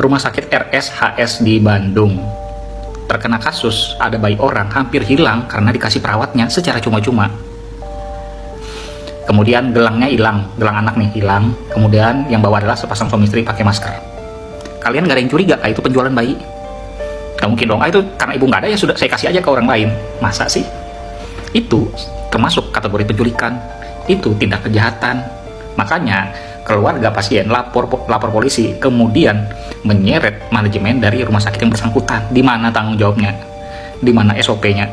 Rumah sakit RSHS di Bandung terkena kasus ada bayi orang hampir hilang karena dikasih perawatnya secara cuma-cuma. Kemudian gelangnya hilang, gelang anak nih hilang. Kemudian yang bawa adalah sepasang suami istri pakai masker. Kalian gak ada yang curiga itu penjualan bayi? Gak mungkin dong, itu karena ibu gak ada ya sudah saya kasih aja ke orang lain. Masa sih? Itu termasuk kategori penculikan, itu tindak kejahatan. Makanya keluarga pasien lapor polisi, kemudian menyeret manajemen dari rumah sakit yang bersangkutan. Di mana tanggung jawabnya? Di mana SOP-nya?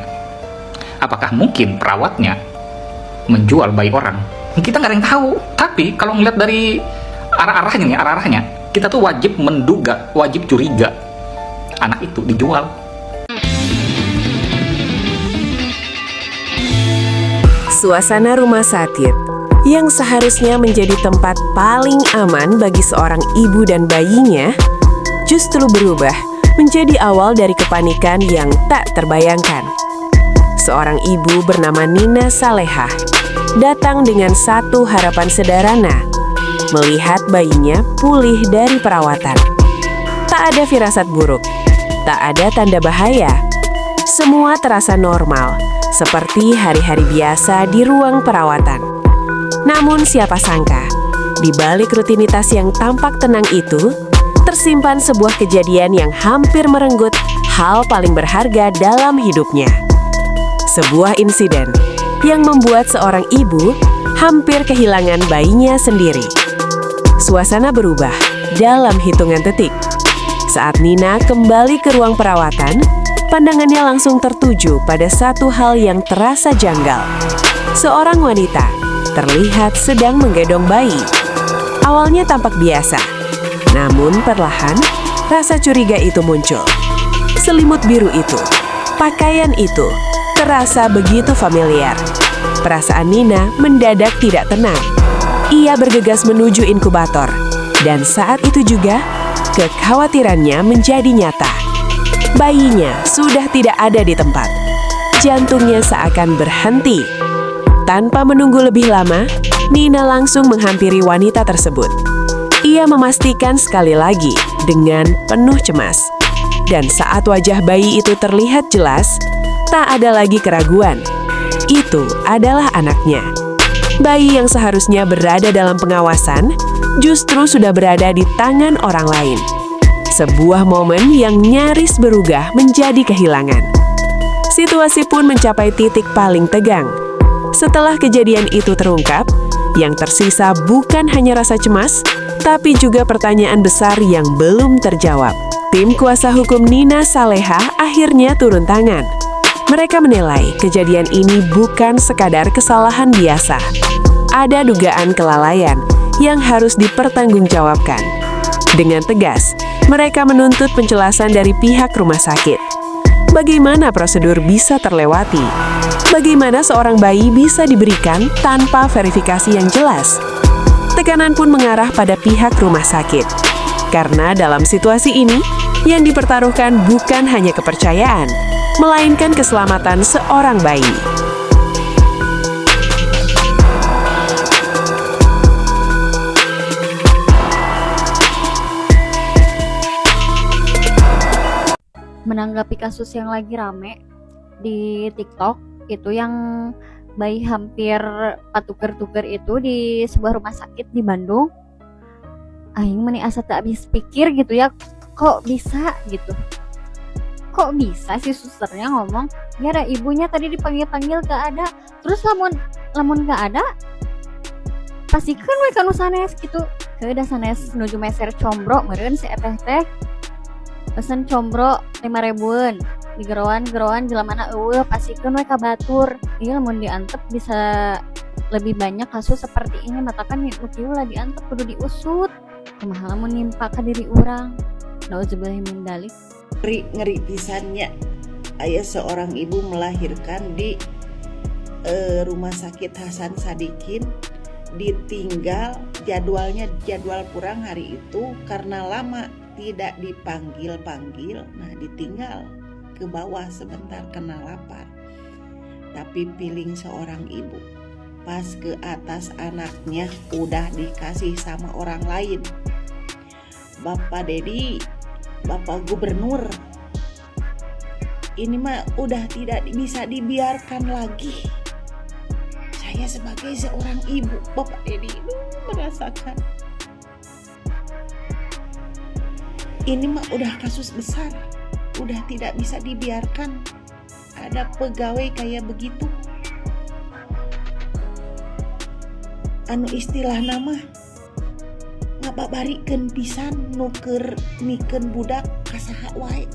Apakah mungkin perawatnya menjual bayi orang? Kita nggak ada yang tahu. Tapi kalau ngeliat dari arah-arahnya, kita tuh wajib menduga, wajib curiga anak itu dijual. Suasana rumah sakit yang seharusnya menjadi tempat paling aman bagi seorang ibu dan bayinya, justru berubah menjadi awal dari kepanikan yang tak terbayangkan. Seorang ibu bernama Nina Salehah datang dengan satu harapan sederhana, melihat bayinya pulih dari perawatan. Tak ada firasat buruk, tak ada tanda bahaya. Semua terasa normal, seperti hari-hari biasa di ruang perawatan. Namun siapa sangka, di balik rutinitas yang tampak tenang itu, tersimpan sebuah kejadian yang hampir merenggut hal paling berharga dalam hidupnya. Sebuah insiden yang membuat seorang ibu hampir kehilangan bayinya sendiri. Suasana berubah dalam hitungan detik. Saat Nina kembali ke ruang perawatan, pandangannya langsung tertuju pada satu hal yang terasa janggal. Seorang wanita terlihat sedang menggendong bayi. Awalnya tampak biasa, namun perlahan rasa curiga itu muncul. Selimut biru itu, pakaian itu, terasa begitu familiar. Perasaan Nina mendadak tidak tenang. Ia bergegas menuju inkubator, dan saat itu juga kekhawatirannya menjadi nyata. Bayinya sudah tidak ada di tempat. Jantungnya seakan berhenti. Tanpa menunggu lebih lama, Nina langsung menghampiri wanita tersebut. Ia memastikan sekali lagi dengan penuh cemas. Dan saat wajah bayi itu terlihat jelas, tak ada lagi keraguan. Itu adalah anaknya. Bayi yang seharusnya berada dalam pengawasan, justru sudah berada di tangan orang lain. Sebuah momen yang nyaris berubah menjadi kehilangan. Situasi pun mencapai titik paling tegang. Setelah kejadian itu terungkap, yang tersisa bukan hanya rasa cemas, tapi juga pertanyaan besar yang belum terjawab. Tim kuasa hukum Nina Salehah akhirnya turun tangan. Mereka menilai kejadian ini bukan sekadar kesalahan biasa. Ada dugaan kelalaian yang harus dipertanggungjawabkan. Dengan tegas, mereka menuntut penjelasan dari pihak rumah sakit. Bagaimana prosedur bisa terlewati? Bagaimana seorang bayi bisa diberikan tanpa verifikasi yang jelas? Tekanan pun mengarah pada pihak rumah sakit. Karena dalam situasi ini, yang dipertaruhkan bukan hanya kepercayaan, melainkan keselamatan seorang bayi. Menanggapi kasus yang lagi rame di TikTok, itu yang bayi hampir patuker-tuker itu di sebuah rumah sakit di Bandung. Aing meni asa tak habis pikir gitu ya, kok bisa gitu. Kok bisa si susternya ngomong, ya ada ibunya tadi dipanggil-panggil gak ada. Terus lamun gak ada, pastikan mereka nu sanes gitu. Keudah sanes nuju meser combro meureun si eteh teh. Pesen combro 5.000-an. Di geroan jelamana eueuh pasikeun we ka batur. Ieu lamun diantep bisa lebih banyak kasus seperti ini, matakan nu kieu lah diantep kudu diusut. Kumaha lamun nimpa ka diri urang. Nauzubillahi min dzalik. Ngeri pisannya. Aya seorang ibu melahirkan di rumah sakit Hasan Sadikin, ditinggal jadwal kurang hari itu karena lama tidak dipanggil-panggil. Nah, ditinggal ke bawah sebentar kena lapar. Tapi feeling seorang ibu pas ke atas anaknya udah dikasih sama orang lain. Bapak Dedi Bapak Gubernur. Ini mah udah tidak bisa dibiarkan lagi. Saya sebagai seorang ibu, Bapak Dedi, merasakan ini mah udah kasus besar, udah tidak bisa dibiarkan ada pegawai kayak begitu. Anu istilah nama ngababarikeun pisan nuker mikeun budak kasaha wae.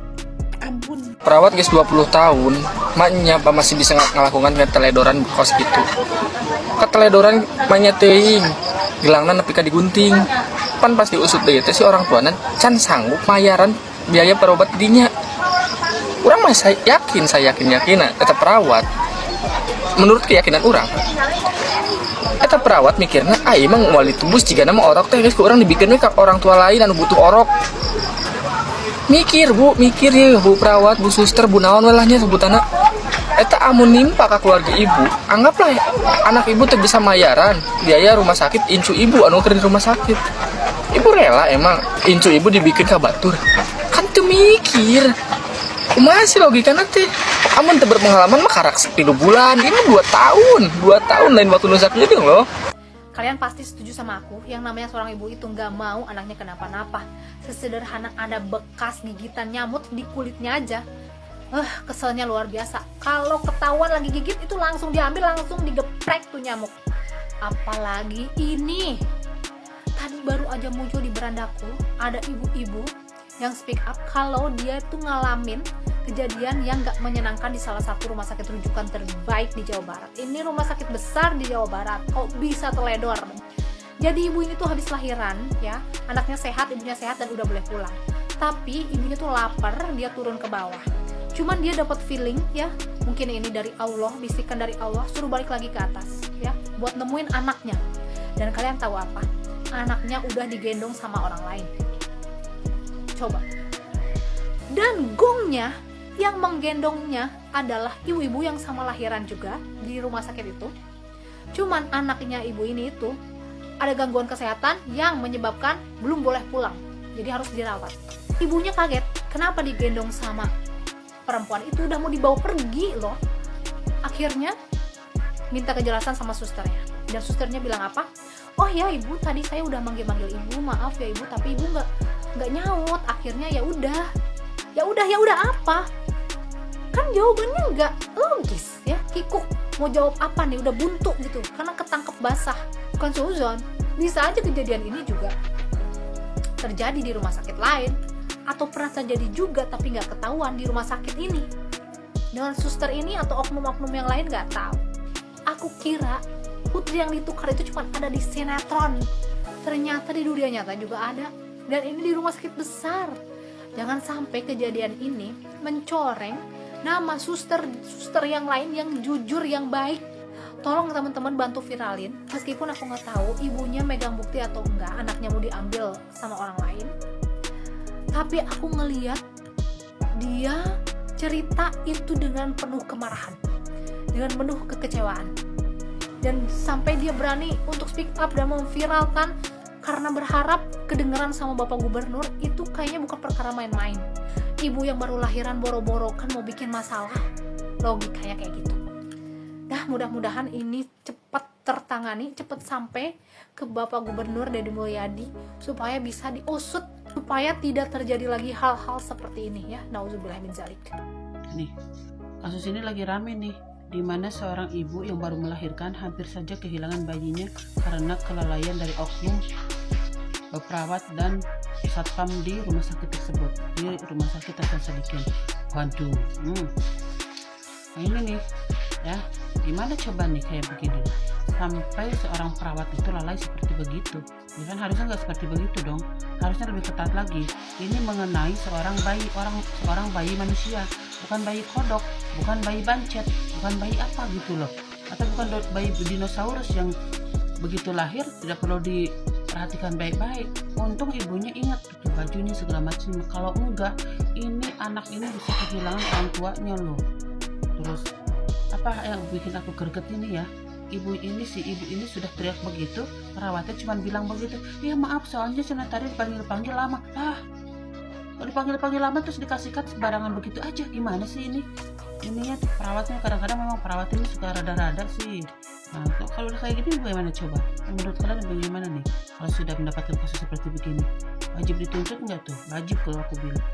Ampun. Perawat guys 20 tahun, maknya apa masih bisa ngelakukan keteledoran kos gitu. Keteledoran maknya teuing, gelangna nepi ka digunting. Pan pas diusut deui teh si orang tuana can sanggup mayaran biaya perobat dinya. Urang mah saya yakin eta perawat. Menurut keyakinan urang, eta perawat mikirna ai mah moal ditubus jigana mah orok teh geus ku urang dibikeun we ka orang tua lain anu butuh orok. Mikir ya bu perawat, bu suster, bu naon we lah nya sebutanna. Eta amun nimpa ka keluarga ibu, anggaplah anak ibu teh bisa mayaran biaya rumah sakit incu ibu anu keur di rumah sakit. Ibu rela emang incu ibu dibikin ka batur. Kan teu mikir. Kumaha sih logikana teh? Amun teu berpengalaman mah karak 10 bulan, ini 2 tahun lain waktu nu sakieu loh. Kalian pasti setuju sama aku, yang namanya seorang ibu itu nggak mau anaknya kenapa-napa. Sesederhana ada bekas gigitan nyamuk di kulitnya aja. Keselnya luar biasa. Kalau ketahuan lagi gigit itu langsung diambil, langsung digeprek tuh nyamuk. Apalagi ini. Tadi baru aja muncul di berandaku, ada ibu-ibu yang speak up kalau dia tuh ngalamin kejadian yang gak menyenangkan di salah satu rumah sakit rujukan terbaik di Jawa Barat. Ini rumah sakit besar di Jawa Barat, kok bisa teledor? Jadi ibu ini tuh habis lahiran ya, anaknya sehat, ibunya sehat dan udah boleh pulang. Tapi ibunya tuh lapar, dia turun ke bawah. Cuman dia dapat feeling ya, mungkin ini dari Allah, bisikan dari Allah, suruh balik lagi ke atas ya, buat nemuin anaknya. Dan kalian tahu apa? Anaknya udah digendong sama orang lain. Coba. Dan gongnya yang menggendongnya adalah ibu-ibu yang sama lahiran juga di rumah sakit itu. Cuman anaknya ibu ini itu ada gangguan kesehatan yang menyebabkan belum boleh pulang, jadi harus dirawat. Ibunya kaget, kenapa digendong sama perempuan itu, udah mau dibawa pergi loh. Akhirnya minta kejelasan sama susternya, dan susternya bilang apa? Oh ya ibu, tadi saya udah manggil ibu, maaf ya ibu, tapi ibu nggak nyaut. Akhirnya ya udah apa? Kan jawabannya nggak logis ya, kikuk. Mau jawab apa nih, udah buntu gitu karena ketangkep basah. Bukan suzon, bisa aja kejadian ini juga terjadi di rumah sakit lain, atau pernah terjadi juga tapi nggak ketahuan di rumah sakit ini dengan suster ini atau oknum-oknum yang lain, nggak tahu. Aku kira putri yang ditukar itu cuma ada di sinetron, ternyata di dunia nyata juga ada, dan ini di rumah sakit besar. Jangan sampai kejadian ini mencoreng nama suster yang lain yang jujur, yang baik. Tolong teman-teman bantu viralin, meskipun aku nggak tahu ibunya megang bukti atau enggak, anaknya mau diambil sama orang lain. Tapi aku ngeliat dia cerita itu dengan penuh kemarahan, dengan penuh kekecewaan, dan sampai dia berani untuk speak up dan memviralkan karena berharap kedengeran sama Bapak Gubernur. Itu kayaknya bukan perkara main-main. Ibu yang baru lahiran boro-boro kan mau bikin masalah, logikanya kayak gitu. Nah, mudah-mudahan ini cepat tertangani, cepat sampai ke Bapak Gubernur Deddy Mulyadi supaya bisa diusut, supaya tidak terjadi lagi hal-hal seperti ini ya. Nauzubillah min zalik. Nih, kasus ini lagi rame nih, di mana seorang ibu yang baru melahirkan hampir saja kehilangan bayinya karena kelalaian dari oknum perawat dan satpam di rumah sakit tersebut, di rumah sakit Hasan Sadikin. Waduh, nah ini nih ya, gimana coba nih kayak begini sampai seorang perawat itu lalai seperti begitu? Ya kan harusnya nggak seperti begitu dong, harusnya lebih ketat lagi. Ini mengenai seorang bayi manusia, bukan bayi kodok, bukan bayi bancet, bukan bayi apa gitu loh, atau bukan bayi dinosaurus yang begitu lahir tidak perlu diperhatikan baik-baik. Untung ibunya ingat tuh bajunya segala macam. Kalau enggak, ini anak ini bisa kehilangan orang tuanya loh. Terus apa yang bikin aku greget ini ya, ibu ini sudah teriak begitu, perawatnya cuma bilang begitu, ya maaf soalnya saya tadi dipanggil lama. Kok dipanggil-panggil lama terus dikasihkan sembarangan begitu aja, gimana sih ini? Ininya tuh perawatnya kadang-kadang memang perawat ini suka rada-rada sih. Nah, kalau udah kayak gini bagaimana coba? Menurut kalian bagaimana nih? Kalau sudah mendapatkan kasus seperti begini, wajib dituntut nggak tuh? Wajib kalau aku bilang.